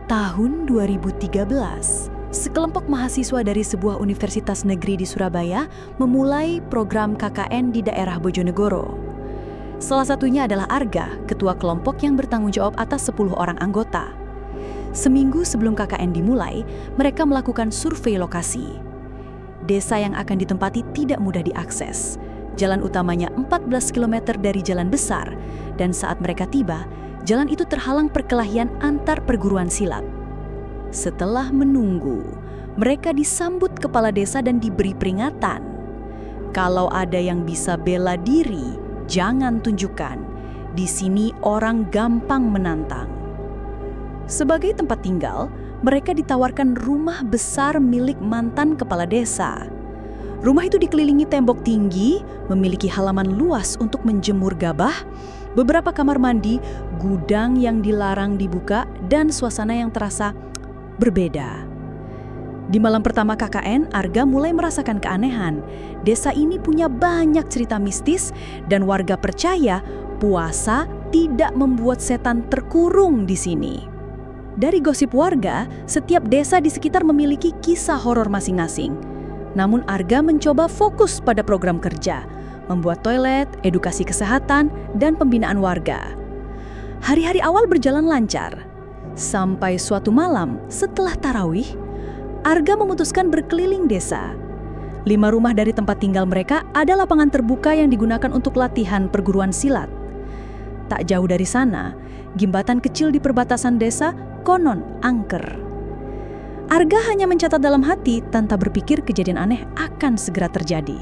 Tahun 2013, sekelompok mahasiswa dari sebuah universitas negeri di Surabaya memulai program KKN di daerah Bojonegoro. Salah satunya adalah Arga, ketua kelompok yang bertanggung jawab atas 10 orang anggota. Seminggu sebelum KKN dimulai, mereka melakukan survei lokasi. Desa yang akan ditempati tidak mudah diakses. Jalan utamanya 14 km dari jalan besar, dan saat mereka tiba, jalan itu terhalang perkelahian antar perguruan silat. Setelah menunggu, mereka disambut kepala desa dan diberi peringatan. Kalau ada yang bisa bela diri, jangan tunjukkan. Di sini orang gampang menantang. Sebagai tempat tinggal, mereka ditawarkan rumah besar milik mantan kepala desa. Rumah itu dikelilingi tembok tinggi, memiliki halaman luas untuk menjemur gabah, beberapa kamar mandi, gudang yang dilarang dibuka, dan suasana yang terasa berbeda. Di malam pertama KKN, Arga mulai merasakan keanehan. Desa ini punya banyak cerita mistis, dan warga percaya puasa tidak membuat setan terkurung di sini. Dari gosip warga, setiap desa di sekitar memiliki kisah horor masing-masing. Namun Arga mencoba fokus pada program kerja, membuat toilet, edukasi kesehatan, dan pembinaan warga. Hari-hari awal berjalan lancar. Sampai suatu malam setelah tarawih, Arga memutuskan berkeliling desa. 5 rumah dari tempat tinggal mereka ada lapangan terbuka yang digunakan untuk latihan perguruan silat. Tak jauh dari sana, gimbatan kecil di perbatasan desa konon angker. Arga hanya mencatat dalam hati tanpa berpikir kejadian aneh akan segera terjadi.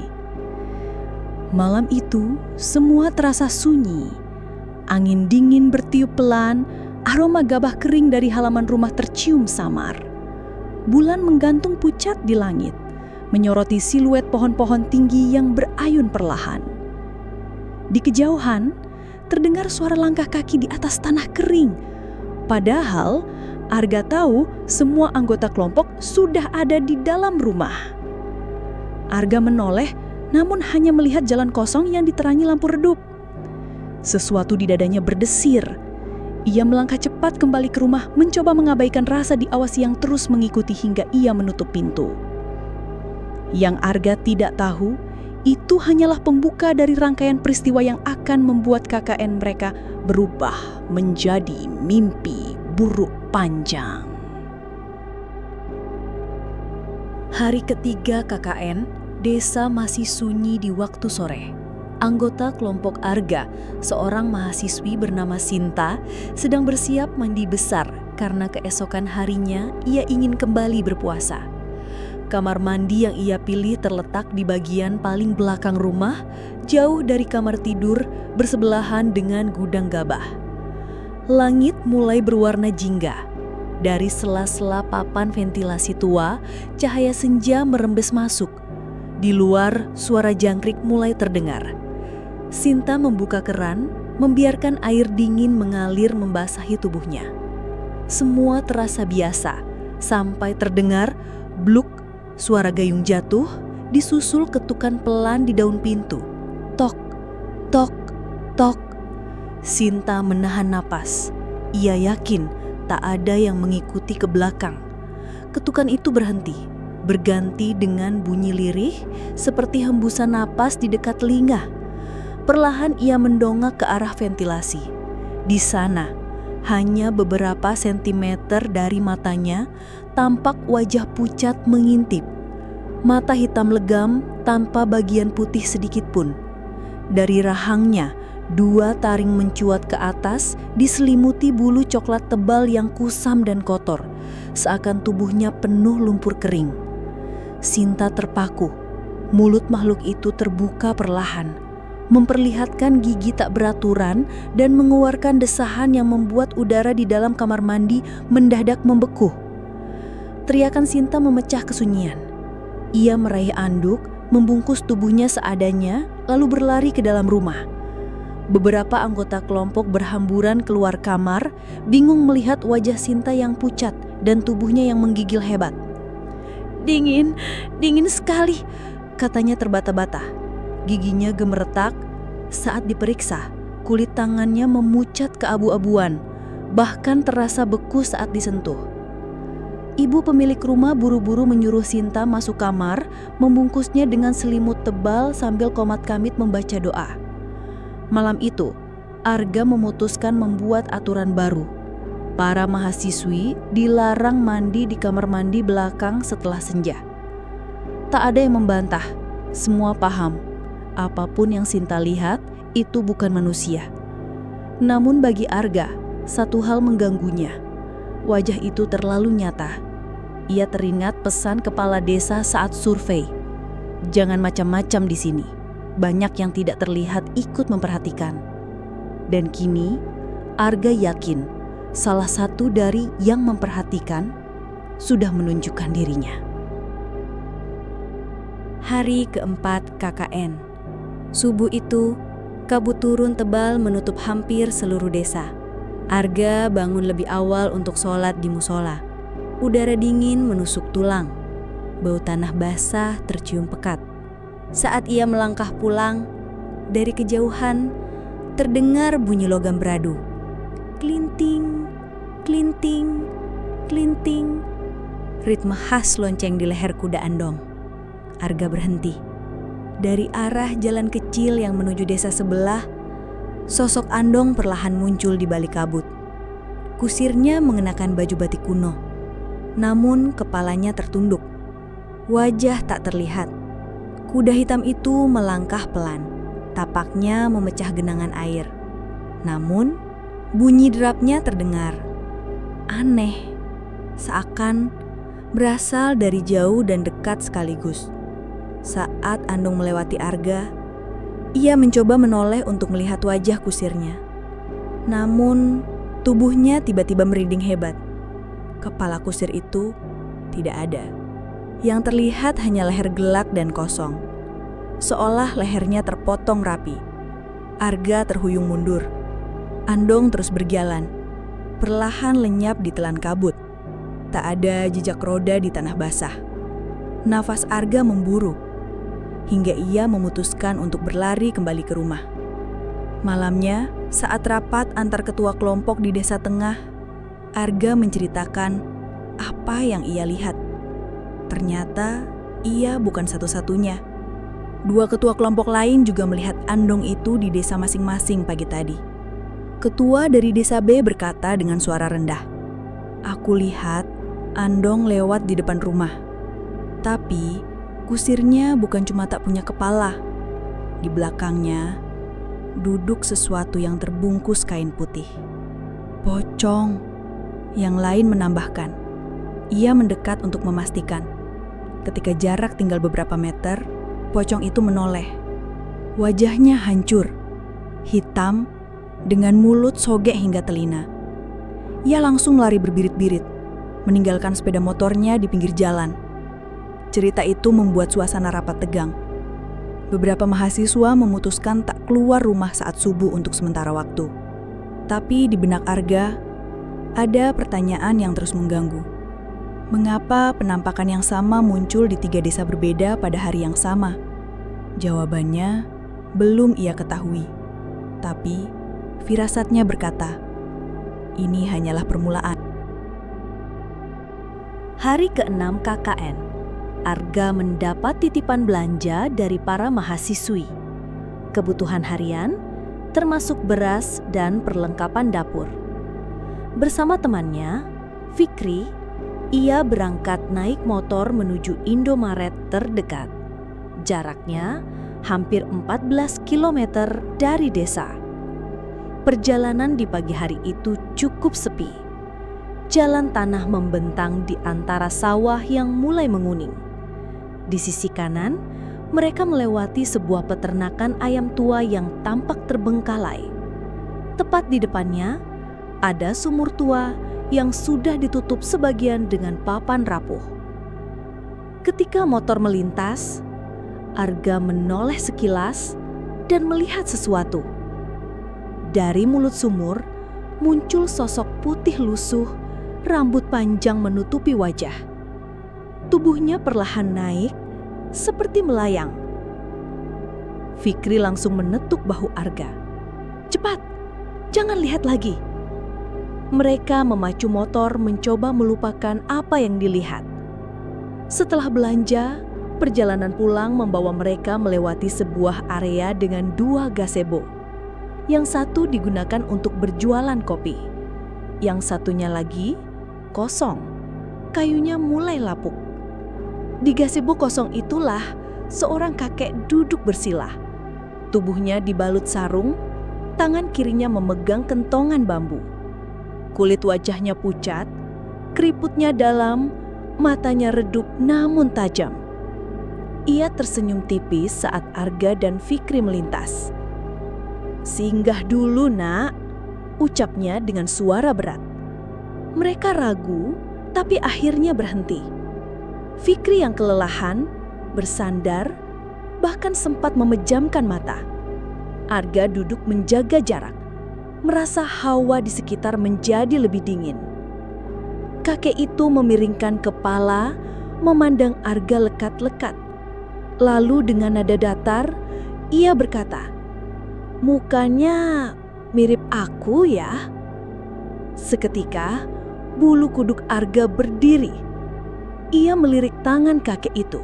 Malam itu, semua terasa sunyi. Angin dingin bertiup pelan, aroma gabah kering dari halaman rumah tercium samar. Bulan menggantung pucat di langit, menyoroti siluet pohon-pohon tinggi yang berayun perlahan. Di kejauhan, terdengar suara langkah kaki di atas tanah kering. Padahal, Arga tahu semua anggota kelompok sudah ada di dalam rumah. Arga menoleh, namun hanya melihat jalan kosong yang diterangi lampu redup. Sesuatu di dadanya berdesir. Ia melangkah cepat kembali ke rumah, mencoba mengabaikan rasa diawasi yang terus mengikuti hingga ia menutup pintu. Yang Arga tidak tahu, itu hanyalah pembuka dari rangkaian peristiwa yang akan membuat KKN mereka berubah menjadi mimpi buruk panjang. Hari ketiga KKN, desa masih sunyi di waktu sore. Anggota kelompok Arga, seorang mahasiswi bernama Sinta, sedang bersiap mandi besar karena keesokan harinya ia ingin kembali berpuasa. Kamar mandi yang ia pilih terletak di bagian paling belakang rumah, jauh dari kamar tidur, bersebelahan dengan gudang gabah. Langit mulai berwarna jingga. Dari sela-sela papan ventilasi tua, cahaya senja merembes masuk. Di luar, suara jangkrik mulai terdengar. Sinta membuka keran, membiarkan air dingin mengalir membasahi tubuhnya. Semua terasa biasa, sampai terdengar bluk, suara gayung jatuh, disusul ketukan pelan di daun pintu. Tok, tok, tok. Sinta menahan napas. Ia yakin tak ada yang mengikuti ke belakang. Ketukan itu berhenti, berganti dengan bunyi lirih seperti hembusan napas di dekat telinga. Perlahan ia mendongak ke arah ventilasi. Di sana, hanya beberapa sentimeter dari matanya, tampak wajah pucat mengintip. Mata hitam legam tanpa bagian putih sedikit pun. Dari rahangnya, 2 taring mencuat ke atas, diselimuti bulu coklat tebal yang kusam dan kotor, seakan tubuhnya penuh lumpur kering. Sinta terpaku. Mulut makhluk itu terbuka perlahan, memperlihatkan gigi tak beraturan dan mengeluarkan desahan yang membuat udara di dalam kamar mandi mendadak membeku. Teriakan Sinta memecah kesunyian. Ia meraih anduk, membungkus tubuhnya seadanya, lalu berlari ke dalam rumah. Beberapa anggota kelompok berhamburan keluar kamar, bingung melihat wajah Sinta yang pucat dan tubuhnya yang menggigil hebat. Dingin sekali," katanya terbata-bata. Giginya gemeretak. Saat diperiksa, kulit tangannya memucat keabu-abuan, bahkan terasa beku saat disentuh. Ibu pemilik rumah buru-buru menyuruh Sinta masuk kamar, membungkusnya dengan selimut tebal sambil komat-kamit membaca doa. Malam itu, Arga memutuskan membuat aturan baru. Para mahasiswi dilarang mandi di kamar mandi belakang setelah senja. Tak ada yang membantah, semua paham. Apapun yang Sinta lihat, itu bukan manusia. Namun bagi Arga, satu hal mengganggunya. Wajah itu terlalu nyata. Ia teringat pesan kepala desa saat survei. Jangan macam-macam di sini. Banyak yang tidak terlihat ikut memperhatikan. Dan kini, Arga yakin salah satu dari yang memperhatikan sudah menunjukkan dirinya. Hari keempat KKN. Subuh itu, kabut turun tebal menutup hampir seluruh desa. Arga bangun lebih awal untuk sholat di musola. Udara dingin menusuk tulang. Bau tanah basah tercium pekat. Saat ia melangkah pulang, dari kejauhan terdengar bunyi logam beradu. Klinting, klinting, klinting. Ritme khas lonceng di leher kuda Andong. Arga berhenti. Dari arah jalan kecil yang menuju desa sebelah, sosok Andong perlahan muncul di balik kabut. Kusirnya mengenakan baju batik kuno, namun kepalanya tertunduk. Wajah tak terlihat. Kuda hitam itu melangkah pelan, tapaknya memecah genangan air. Namun, bunyi derapnya terdengar. Aneh, seakan berasal dari jauh dan dekat sekaligus. Saat Andong melewati Arga, ia mencoba menoleh untuk melihat wajah kusirnya. Namun, tubuhnya tiba-tiba merinding hebat. Kepala kusir itu tidak ada. Yang terlihat hanya leher gelak dan kosong. Seolah lehernya terpotong rapi. Arga terhuyung mundur. Andong terus berjalan. Perlahan lenyap di telan kabut. Tak ada jejak roda di tanah basah. Nafas Arga memburu. Hingga ia memutuskan untuk berlari kembali ke rumah. Malamnya, saat rapat antar ketua kelompok di desa tengah, Arga menceritakan apa yang ia lihat. Ternyata ia bukan satu-satunya. Dua ketua kelompok lain juga melihat Andong itu di desa masing-masing pagi tadi. Ketua dari desa B berkata dengan suara rendah, "Aku lihat Andong lewat di depan rumah. Tapi kusirnya bukan cuma tak punya kepala. Di belakangnya duduk sesuatu yang terbungkus kain putih. Pocong." Yang lain menambahkan. Ia mendekat untuk memastikan. Ketika jarak tinggal beberapa meter, pocong itu menoleh. Wajahnya hancur, hitam, dengan mulut sogek hingga telinga. Ia langsung lari berbirit-birit, meninggalkan sepeda motornya di pinggir jalan. Cerita itu membuat suasana rapat tegang. Beberapa mahasiswa memutuskan tak keluar rumah saat subuh untuk sementara waktu. Tapi di benak Arga, ada pertanyaan yang terus mengganggu. Mengapa penampakan yang sama muncul di 3 desa berbeda pada hari yang sama? Jawabannya belum ia ketahui. Tapi firasatnya berkata, ini hanyalah permulaan. Hari ke-6 KKN. Arga mendapat titipan belanja dari para mahasiswi. Kebutuhan harian, termasuk beras dan perlengkapan dapur. Bersama temannya, Fikri, ia berangkat naik motor menuju Indomaret terdekat. Jaraknya hampir 14 km dari desa. Perjalanan di pagi hari itu cukup sepi. Jalan tanah membentang di antara sawah yang mulai menguning. Di sisi kanan, mereka melewati sebuah peternakan ayam tua yang tampak terbengkalai. Tepat di depannya, ada sumur tua yang sudah ditutup sebagian dengan papan rapuh. Ketika motor melintas, Arga menoleh sekilas dan melihat sesuatu. Dari mulut sumur muncul sosok putih lusuh, rambut panjang menutupi wajah. Tubuhnya perlahan naik, seperti melayang. Fikri langsung menetuk bahu Arga. "Cepat, jangan lihat lagi." Mereka memacu motor mencoba melupakan apa yang dilihat. Setelah belanja, perjalanan pulang membawa mereka melewati sebuah area dengan 2 gazebo. Yang satu digunakan untuk berjualan kopi. Yang satunya lagi kosong. Kayunya mulai lapuk. Di gazebo kosong itulah seorang kakek duduk bersila. Tubuhnya dibalut sarung, tangan kirinya memegang kentongan bambu. Kulit wajahnya pucat, keriputnya dalam, matanya redup namun tajam. Ia tersenyum tipis saat Arga dan Fikri melintas. "Singgah dulu, Nak," ucapnya dengan suara berat. Mereka ragu, tapi akhirnya berhenti. Fikri yang kelelahan, bersandar, bahkan sempat memejamkan mata. Arga duduk menjaga jarak, merasa hawa di sekitar menjadi lebih dingin. Kakek itu memiringkan kepala, memandang Arga lekat-lekat. Lalu dengan nada datar, ia berkata, "Mukanya mirip aku ya." Seketika, bulu kuduk Arga berdiri. Ia melirik tangan kakek itu.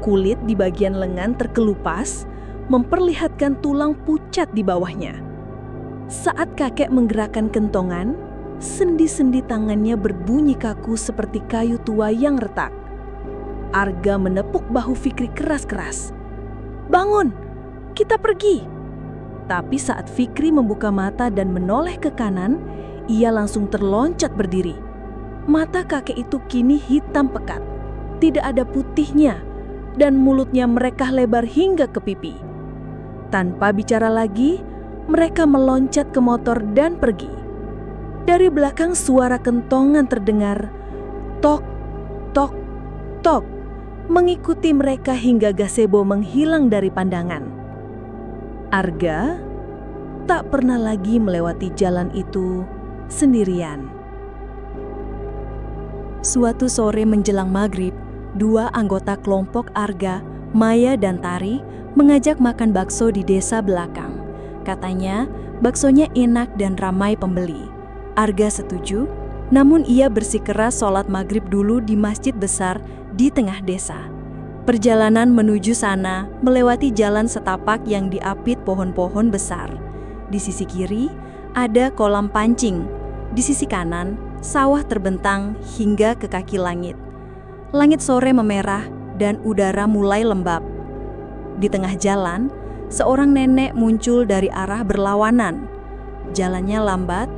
Kulit di bagian lengan terkelupas, memperlihatkan tulang pucat di bawahnya. Saat kakek menggerakkan kentongan, sendi-sendi tangannya berbunyi kaku seperti kayu tua yang retak. Arga menepuk bahu Fikri keras-keras. "Bangun, kita pergi." Tapi saat Fikri membuka mata dan menoleh ke kanan, ia langsung terloncat berdiri. Mata kakek itu kini hitam pekat, tidak ada putihnya, dan mulutnya merekah lebar hingga ke pipi. Tanpa bicara lagi, mereka meloncat ke motor dan pergi. Dari belakang suara kentongan terdengar, tok, tok, tok, mengikuti mereka hingga gazebo menghilang dari pandangan. Arga tak pernah lagi melewati jalan itu sendirian. Suatu sore menjelang maghrib, 2 anggota kelompok Arga, Maya dan Tari, mengajak makan bakso di desa belakang. Katanya, baksonya enak dan ramai pembeli. Arga setuju, namun ia bersikeras sholat maghrib dulu di masjid besar di tengah desa. Perjalanan menuju sana melewati jalan setapak yang diapit pohon-pohon besar. Di sisi kiri, ada kolam pancing. Di sisi kanan, sawah terbentang hingga ke kaki langit. Langit sore memerah dan udara mulai lembab. Di tengah jalan, seorang nenek muncul dari arah berlawanan. Jalannya lambat,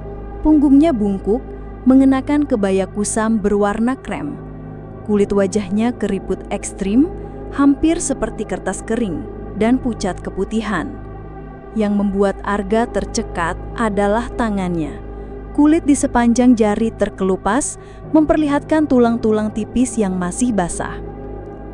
punggungnya bungkuk, mengenakan kebaya kusam berwarna krem. Kulit wajahnya keriput ekstrim, hampir seperti kertas kering, dan pucat keputihan. Yang membuat Arga tercekat adalah tangannya. Kulit di sepanjang jari terkelupas, memperlihatkan tulang-tulang tipis yang masih basah.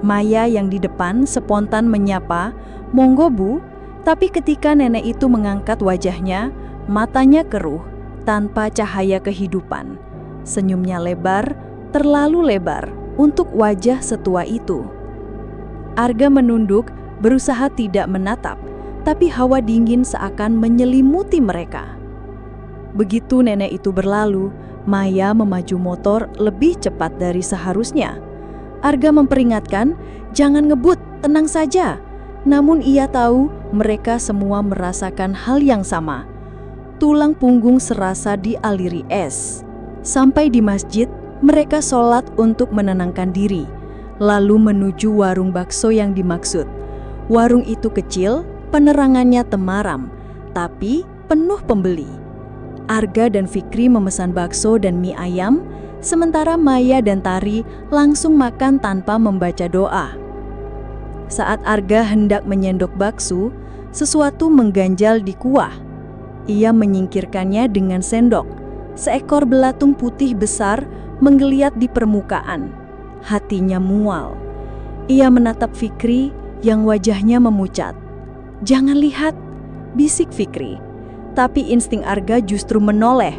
Maya yang di depan spontan menyapa, "Monggo Bu," tapi ketika nenek itu mengangkat wajahnya, matanya keruh, tanpa cahaya kehidupan. Senyumnya lebar, terlalu lebar untuk wajah setua itu. Arga menunduk, berusaha tidak menatap, tapi hawa dingin seakan menyelimuti mereka. Begitu nenek itu berlalu, Maya memaju motor lebih cepat dari seharusnya. Arga memperingatkan, "Jangan ngebut, tenang saja." Namun ia tahu mereka semua merasakan hal yang sama. Tulang punggung serasa dialiri es. Sampai di masjid, mereka sholat untuk menenangkan diri, lalu menuju warung bakso yang dimaksud. Warung itu kecil, penerangannya temaram, tapi penuh pembeli. Arga dan Fikri memesan bakso dan mie ayam, sementara Maya dan Tari langsung makan tanpa membaca doa. Saat Arga hendak menyendok bakso, sesuatu mengganjal di kuah. Ia menyingkirkannya dengan sendok. Seekor belatung putih besar menggeliat di permukaan. Hatinya mual. Ia menatap Fikri yang wajahnya memucat. "Jangan lihat," bisik Fikri. Tapi insting Arga justru menoleh.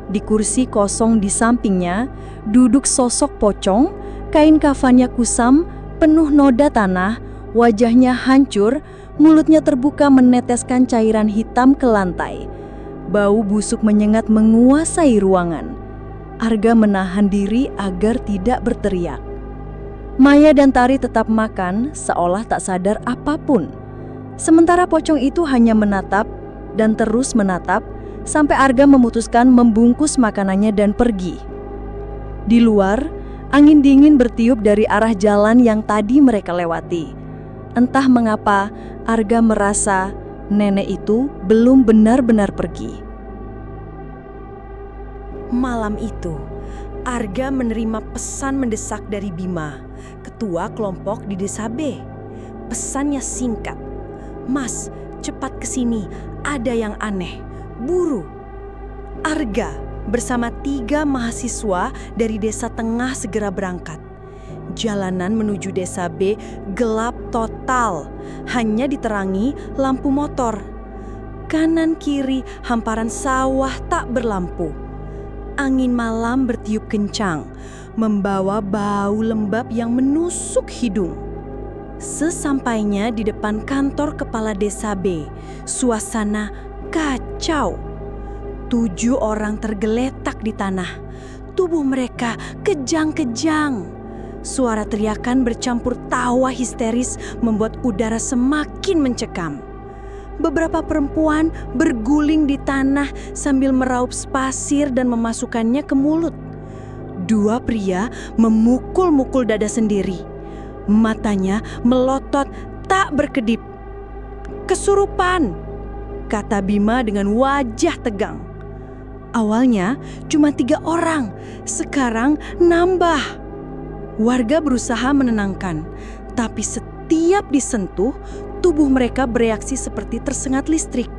Di kursi kosong di sampingnya, duduk sosok pocong, kain kafannya kusam, penuh noda tanah, wajahnya hancur, mulutnya terbuka meneteskan cairan hitam ke lantai. Bau busuk menyengat menguasai ruangan. Arga menahan diri agar tidak berteriak. Maya dan Tari tetap makan seolah tak sadar apapun. Sementara pocong itu hanya menatap dan terus menatap sampai Arga memutuskan membungkus makanannya dan pergi. Di luar, angin dingin bertiup dari arah jalan yang tadi mereka lewati. Entah mengapa, Arga merasa nenek itu belum benar-benar pergi. Malam itu, Arga menerima pesan mendesak dari Bima, ketua kelompok di Desa B. Pesannya singkat, "Mas, cepat kesini, ada yang aneh, buru." Arga bersama 3 mahasiswa dari Desa Tengah segera berangkat. Jalanan menuju Desa B gelap total, hanya diterangi lampu motor. Kanan kiri hamparan sawah tak berlampu. Angin malam bertiup kencang, membawa bau lembab yang menusuk hidung. Sesampainya di depan kantor kepala Desa B, suasana kacau. 7 orang tergeletak di tanah. Tubuh mereka kejang-kejang. Suara teriakan bercampur tawa histeris membuat udara semakin mencekam. Beberapa perempuan berguling di tanah sambil meraup pasir dan memasukkannya ke mulut. 2 pria memukul-mukul dada sendiri. Matanya melotot tak berkedip. "Kesurupan," kata Bima dengan wajah tegang. Awalnya cuma 3 orang, sekarang nambah. Warga berusaha menenangkan, tapi setiap disentuh, tubuh mereka bereaksi seperti tersengat listrik.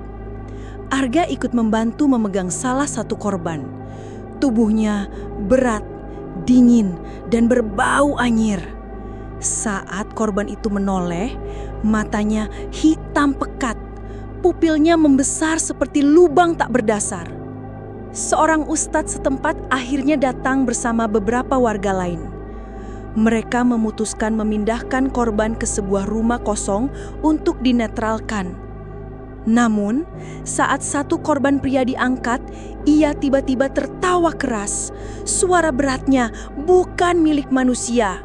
Arga ikut membantu memegang salah satu korban. Tubuhnya berat, dingin, dan berbau anyir. Saat korban itu menoleh, matanya hitam pekat, pupilnya membesar seperti lubang tak berdasar. Seorang ustadz setempat akhirnya datang bersama beberapa warga lain. Mereka memutuskan memindahkan korban ke sebuah rumah kosong untuk dinetralkan. Namun, saat satu korban pria diangkat, ia tiba-tiba tertawa keras. Suara beratnya bukan milik manusia.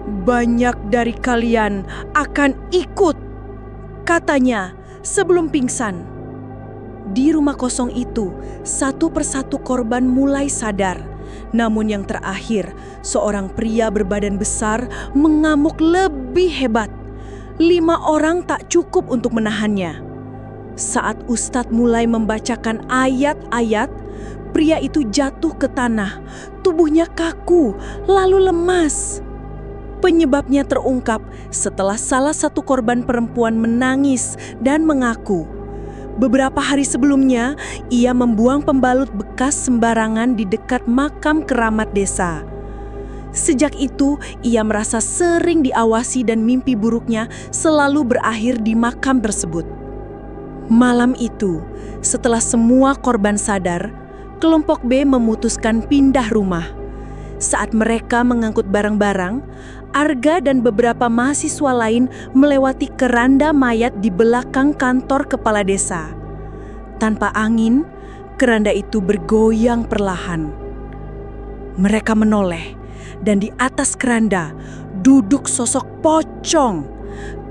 "Banyak dari kalian akan ikut," katanya sebelum pingsan. Di rumah kosong itu, satu persatu korban mulai sadar. Namun yang terakhir, seorang pria berbadan besar mengamuk lebih hebat. 5 orang tak cukup untuk menahannya. Saat Ustadz mulai membacakan ayat-ayat, pria itu jatuh ke tanah. Tubuhnya kaku, lalu lemas. Penyebabnya terungkap setelah salah satu korban perempuan menangis dan mengaku. Beberapa hari sebelumnya, ia membuang pembalut bekas sembarangan di dekat makam keramat desa. Sejak itu, ia merasa sering diawasi dan mimpi buruknya selalu berakhir di makam tersebut. Malam itu, setelah semua korban sadar, kelompok B memutuskan pindah rumah. Saat mereka mengangkut barang-barang, Arga dan beberapa mahasiswa lain melewati keranda mayat di belakang kantor kepala desa. Tanpa angin, keranda itu bergoyang perlahan. Mereka menoleh, dan di atas keranda duduk sosok pocong.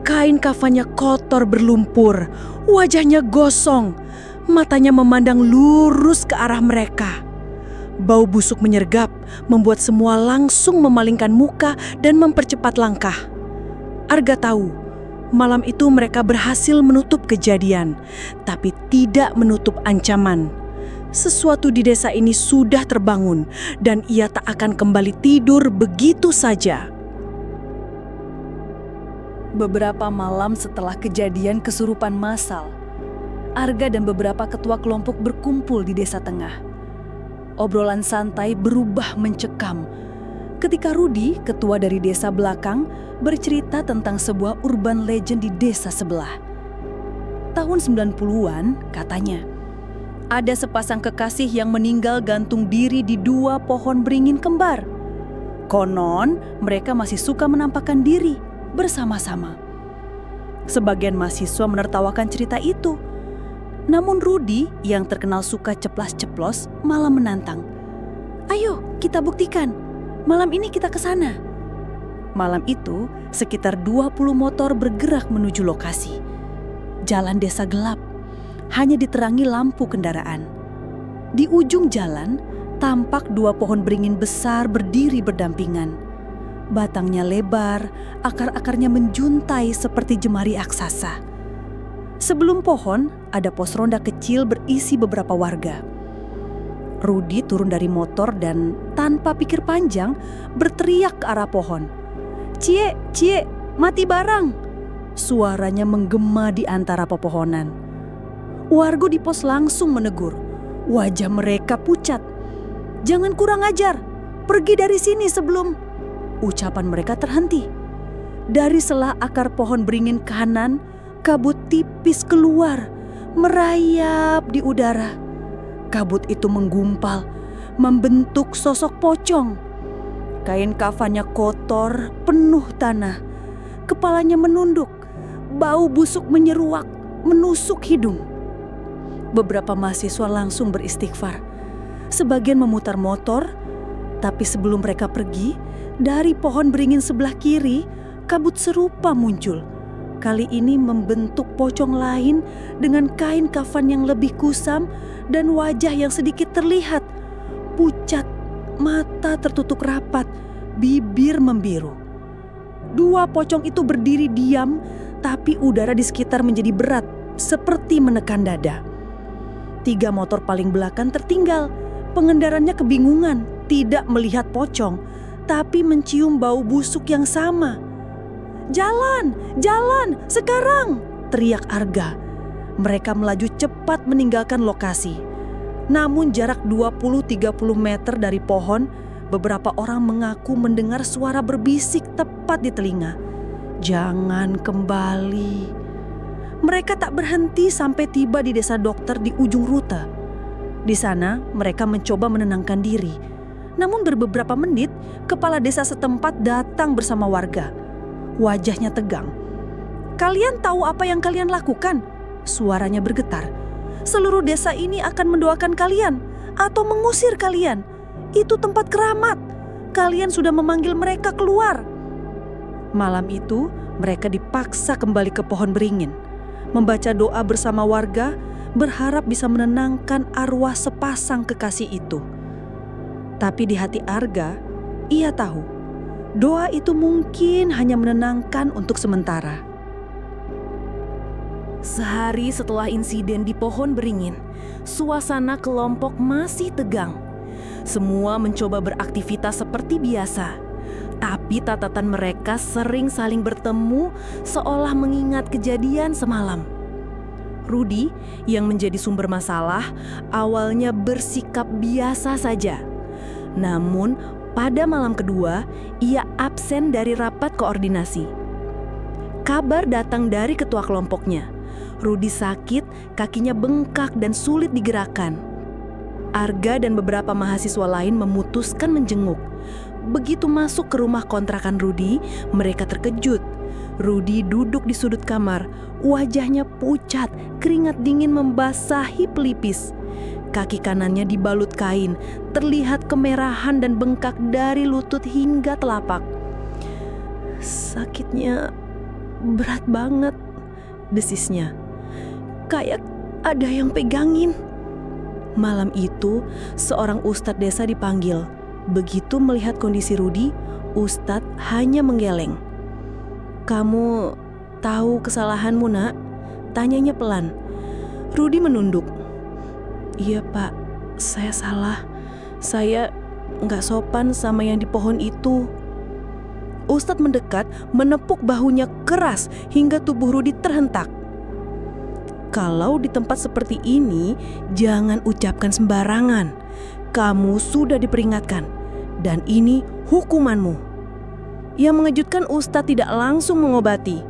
Kain kafannya kotor berlumpur, wajahnya gosong, matanya memandang lurus ke arah mereka. Bau busuk menyergap, membuat semua langsung memalingkan muka dan mempercepat langkah. Arga tahu, malam itu mereka berhasil menutup kejadian, tapi tidak menutup ancaman. Sesuatu di desa ini sudah terbangun, dan ia tak akan kembali tidur begitu saja. Beberapa malam setelah kejadian kesurupan massal, Arga dan beberapa ketua kelompok berkumpul di Desa Tengah. Obrolan santai berubah mencekam ketika Rudi, ketua dari desa belakang, bercerita tentang sebuah urban legend di desa sebelah. Tahun 90-an, katanya, ada sepasang kekasih yang meninggal gantung diri di 2 pohon beringin kembar. Konon, mereka masih suka menampakkan diri bersama-sama. Sebagian mahasiswa menertawakan cerita itu. Namun Rudi yang terkenal suka ceplas-ceplos malah menantang. "Ayo kita buktikan, malam ini kita ke sana." Malam itu sekitar 20 motor bergerak menuju lokasi. Jalan desa gelap, hanya diterangi lampu kendaraan. Di ujung jalan tampak 2 pohon beringin besar berdiri berdampingan. Batangnya lebar, akar-akarnya menjuntai seperti jemari aksasa. Sebelum pohon, ada pos ronda kecil berisi beberapa warga. Rudi turun dari motor dan tanpa pikir panjang berteriak ke arah pohon. "Cie, cie, mati barang!" Suaranya menggema di antara pepohonan. Warga di pos langsung menegur. Wajah mereka pucat. "Jangan kurang ajar, pergi dari sini sebelum..." Ucapan mereka terhenti. Dari sela akar pohon beringin kanan, kabut tipis keluar, merayap di udara. Kabut itu menggumpal, membentuk sosok pocong. Kain kafannya kotor, penuh tanah. Kepalanya menunduk, bau busuk menyeruak, menusuk hidung. Beberapa mahasiswa langsung beristighfar. Sebagian memutar motor, tapi sebelum mereka pergi, dari pohon beringin sebelah kiri, kabut serupa muncul. Kali ini membentuk pocong lain dengan kain kafan yang lebih kusam dan wajah yang sedikit terlihat. Pucat, mata tertutup rapat, bibir membiru. 2 pocong itu berdiri diam, tapi udara di sekitar menjadi berat, seperti menekan dada. 3 motor paling belakang tertinggal. Pengendaranya kebingungan, tidak melihat pocong, tapi mencium bau busuk yang sama. "Jalan, jalan, sekarang!" teriak Arga. Mereka melaju cepat meninggalkan lokasi. Namun jarak 20-30 meter dari pohon, beberapa orang mengaku mendengar suara berbisik tepat di telinga. "Jangan kembali." Mereka tak berhenti sampai tiba di desa dokter di ujung rute. Di sana mereka mencoba menenangkan diri. Namun beberapa menit, kepala desa setempat datang bersama warga. Wajahnya tegang. "Kalian tahu apa yang kalian lakukan?" Suaranya bergetar. "Seluruh desa ini akan mendoakan kalian atau mengusir kalian. Itu tempat keramat. Kalian sudah memanggil mereka keluar." Malam itu, mereka dipaksa kembali ke pohon beringin. Membaca doa bersama warga, berharap bisa menenangkan arwah sepasang kekasih itu. Tapi di hati Arga, ia tahu doa itu mungkin hanya menenangkan untuk sementara. Sehari setelah insiden di pohon beringin, suasana kelompok masih tegang. Semua mencoba beraktivitas seperti biasa, tapi tatatan mereka sering saling bertemu seolah mengingat kejadian semalam. Rudi yang menjadi sumber masalah awalnya bersikap biasa saja. Namun pada malam kedua, ia absen dari rapat koordinasi. Kabar datang dari ketua kelompoknya. Rudi sakit, kakinya bengkak dan sulit digerakkan. Arga dan beberapa mahasiswa lain memutuskan menjenguk. Begitu masuk ke rumah kontrakan Rudi, mereka terkejut. Rudi duduk di sudut kamar, wajahnya pucat, keringat dingin membasahi pelipis. Kaki kanannya dibalut kain, terlihat kemerahan dan bengkak dari lutut hingga telapak. "Sakitnya berat banget," desisnya. "Kayak ada yang pegangin." Malam itu, seorang ustadz desa dipanggil. Begitu melihat kondisi Rudi, ustadz hanya menggeleng. "Kamu tahu kesalahanmu, Nak?" tanyanya pelan. Rudi menunduk. "Iya Pak, saya salah. Saya nggak sopan sama yang di pohon itu." Ustadz mendekat, menepuk bahunya keras hingga tubuh Rudi terhentak. "Kalau di tempat seperti ini, jangan ucapkan sembarangan. Kamu sudah diperingatkan, dan ini hukumanmu." Yang mengejutkan, Ustadz tidak langsung mengobati.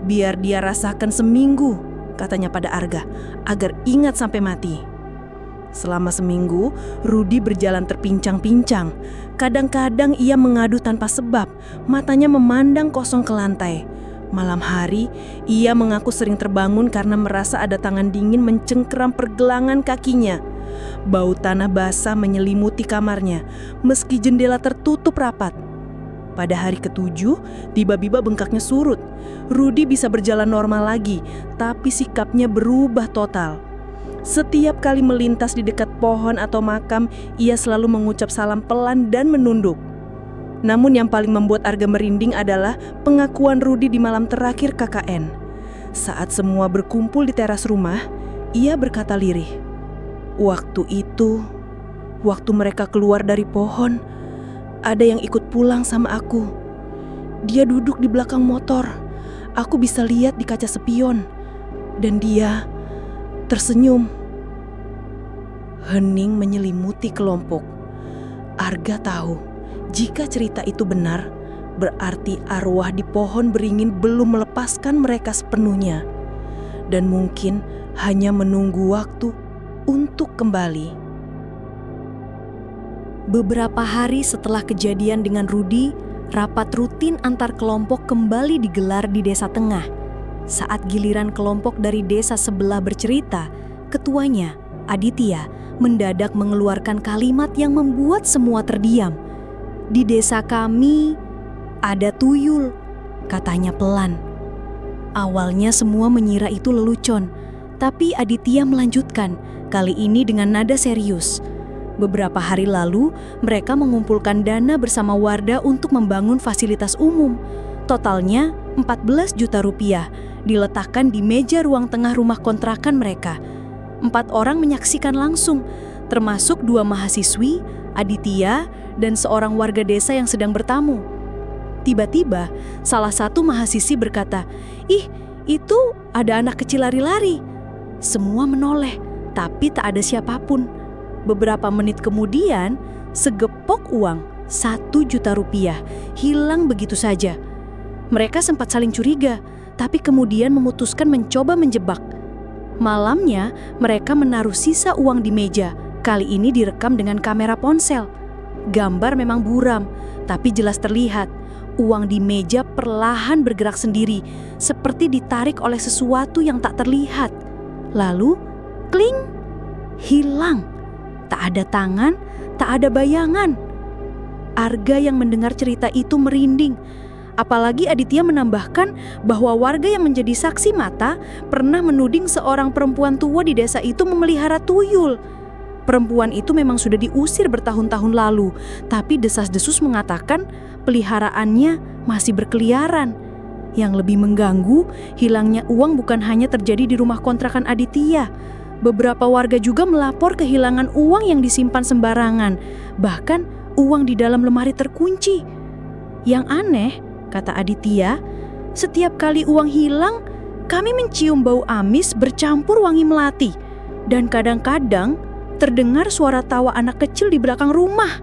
"Biar dia rasakan seminggu," katanya pada Arga, "agar ingat sampai mati." Selama seminggu, Rudi berjalan terpincang-pincang. Kadang-kadang ia mengadu tanpa sebab, matanya memandang kosong ke lantai. Malam hari, ia mengaku sering terbangun karena merasa ada tangan dingin mencengkeram pergelangan kakinya. Bau tanah basah menyelimuti kamarnya, meski jendela tertutup rapat. Pada hari ketujuh, tiba-tiba bengkaknya surut. Rudy bisa berjalan normal lagi, tapi sikapnya berubah total. Setiap kali melintas di dekat pohon atau makam, ia selalu mengucap salam pelan dan menunduk. Namun yang paling membuat Arga merinding adalah pengakuan Rudy di malam terakhir KKN. Saat semua berkumpul di teras rumah, ia berkata lirih, "Waktu itu, waktu mereka keluar dari pohon, ada yang ikut pulang sama aku. Dia duduk di belakang motor. Aku bisa lihat di kaca spion. Dan dia tersenyum." Hening menyelimuti kelompok. Arga tahu, jika cerita itu benar, berarti arwah di pohon beringin belum melepaskan mereka sepenuhnya. Dan mungkin hanya menunggu waktu untuk kembali. Beberapa hari setelah kejadian dengan Rudy, rapat rutin antar kelompok kembali digelar di Desa Tengah. Saat giliran kelompok dari desa sebelah bercerita, ketuanya, Aditya, mendadak mengeluarkan kalimat yang membuat semua terdiam. "Di desa kami ada tuyul," katanya pelan. Awalnya semua mengira itu lelucon, tapi Aditya melanjutkan, kali ini dengan nada serius. Beberapa hari lalu, mereka mengumpulkan dana bersama Wardah untuk membangun fasilitas umum. Totalnya 14 juta rupiah, diletakkan di meja ruang tengah rumah kontrakan mereka. 4 orang menyaksikan langsung, termasuk 2 mahasiswi, Aditya, dan seorang warga desa yang sedang bertamu. Tiba-tiba, salah satu mahasiswi berkata, "Ih, itu ada anak kecil lari-lari." Semua menoleh, tapi tak ada siapapun. Beberapa menit kemudian, segepok uang 1 juta rupiah hilang begitu saja. Mereka sempat saling curiga, tapi kemudian memutuskan mencoba menjebak. Malamnya, mereka menaruh sisa uang di meja. Kali ini direkam dengan kamera ponsel. Gambar memang buram, tapi jelas terlihat. Uang di meja perlahan bergerak sendiri, seperti ditarik oleh sesuatu yang tak terlihat. Lalu, kling, hilang. Tak ada tangan, tak ada bayangan. Arga yang mendengar cerita itu merinding. Apalagi Aditya menambahkan bahwa warga yang menjadi saksi mata pernah menuding seorang perempuan tua di desa itu memelihara tuyul. Perempuan itu memang sudah diusir bertahun-tahun lalu, tapi desas-desus mengatakan peliharaannya masih berkeliaran. Yang lebih mengganggu, hilangnya uang bukan hanya terjadi di rumah kontrakan Aditya. Beberapa warga juga melapor kehilangan uang yang disimpan sembarangan, bahkan uang di dalam lemari terkunci. Yang aneh, kata Aditya, setiap kali uang hilang, kami mencium bau amis bercampur wangi melati. Dan kadang-kadang terdengar suara tawa anak kecil di belakang rumah.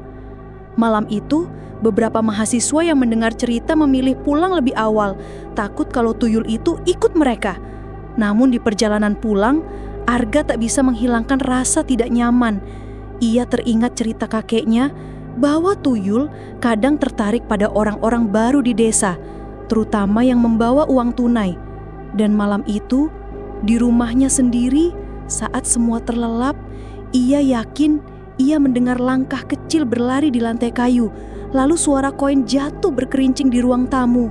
Malam itu, beberapa mahasiswa yang mendengar cerita memilih pulang lebih awal, takut kalau tuyul itu ikut mereka. Namun di perjalanan pulang, Arga tak bisa menghilangkan rasa tidak nyaman. Ia teringat cerita kakeknya bahwa tuyul kadang tertarik pada orang-orang baru di desa, terutama yang membawa uang tunai. Dan malam itu, di rumahnya sendiri, saat semua terlelap, ia yakin ia mendengar langkah kecil berlari di lantai kayu, lalu suara koin jatuh berkerincing di ruang tamu.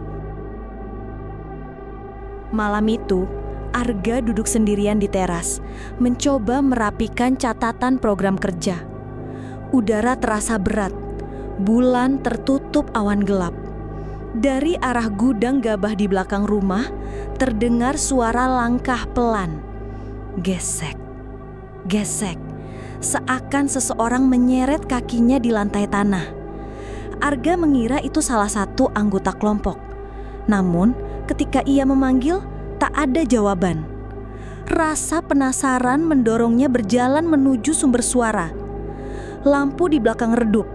Malam itu, Arga duduk sendirian di teras, mencoba merapikan catatan program kerja. Udara terasa berat, bulan tertutup awan gelap. Dari arah gudang gabah di belakang rumah, terdengar suara langkah pelan. Gesek, gesek, seakan seseorang menyeret kakinya di lantai tanah. Arga mengira itu salah satu anggota kelompok. Namun, ketika ia memanggil, tak ada jawaban. Rasa penasaran mendorongnya berjalan menuju sumber suara. Lampu di belakang redup,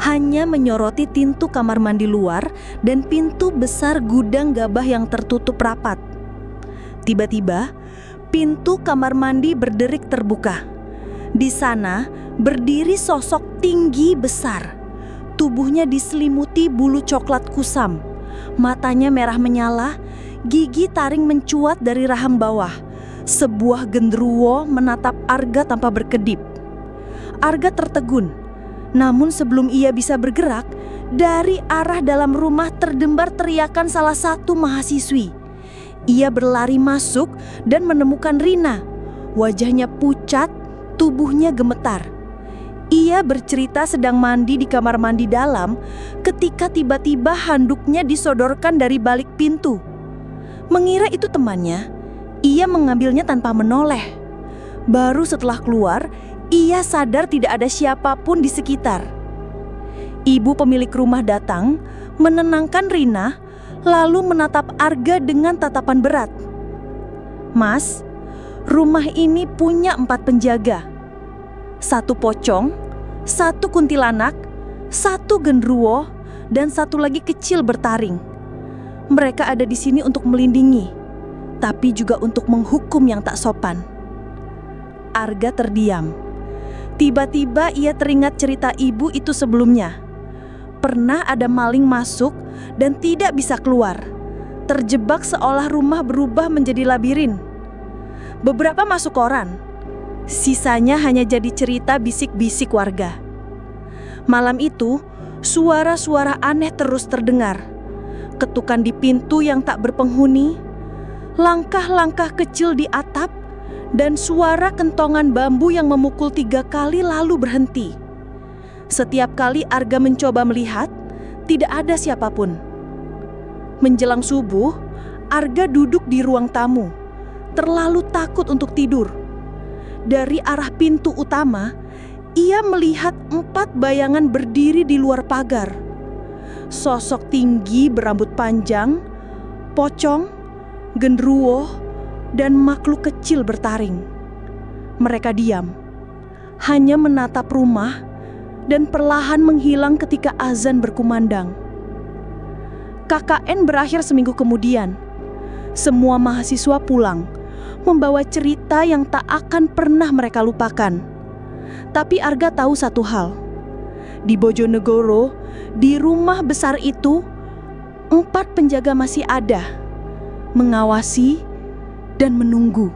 hanya menyoroti pintu kamar mandi luar dan pintu besar gudang gabah yang tertutup rapat. Tiba-tiba, pintu kamar mandi berderik terbuka. Di sana berdiri sosok tinggi besar. Tubuhnya diselimuti bulu coklat kusam. Matanya merah menyala, Gigi taring mencuat dari rahang bawah. Sebuah genderuwo menatap Arga tanpa berkedip. Arga tertegun. Namun sebelum ia bisa bergerak, dari arah dalam rumah terdembar teriakan salah satu mahasiswi. Ia berlari masuk dan menemukan Rina. Wajahnya pucat, tubuhnya gemetar. Ia bercerita sedang mandi di kamar mandi dalam ketika tiba-tiba handuknya disodorkan dari balik pintu. Mengira itu temannya, ia mengambilnya tanpa menoleh. Baru setelah keluar, ia sadar tidak ada siapapun di sekitar. Ibu pemilik rumah datang, menenangkan Rina, lalu menatap Arga dengan tatapan berat. "Mas, rumah ini punya 4 penjaga. 1 pocong, 1 kuntilanak, 1 genderuwo, dan 1 lagi kecil bertaring. Mereka ada di sini untuk melindungi, tapi juga untuk menghukum yang tak sopan." Arga terdiam. Tiba-tiba ia teringat cerita ibu itu sebelumnya. Pernah ada maling masuk dan tidak bisa keluar. Terjebak seolah rumah berubah menjadi labirin. Beberapa masuk koran. Sisanya hanya jadi cerita bisik-bisik warga. Malam itu, suara-suara aneh terus terdengar. Ketukan di pintu yang tak berpenghuni, langkah-langkah kecil di atap, dan suara kentongan bambu yang memukul 3 kali lalu berhenti. Setiap kali Arga mencoba melihat, tidak ada siapapun. Menjelang subuh, Arga duduk di ruang tamu, terlalu takut untuk tidur. Dari arah pintu utama, ia melihat 4 bayangan berdiri di luar pagar. Sosok tinggi berambut panjang, pocong, genderuwo, dan makhluk kecil bertaring. Mereka diam, hanya menatap rumah dan perlahan menghilang ketika azan berkumandang. KKN berakhir seminggu kemudian. Semua mahasiswa pulang, membawa cerita yang tak akan pernah mereka lupakan. Tapi Arga tahu satu hal. Di Bojonegoro, di rumah besar itu, 4 penjaga masih ada, mengawasi dan menunggu.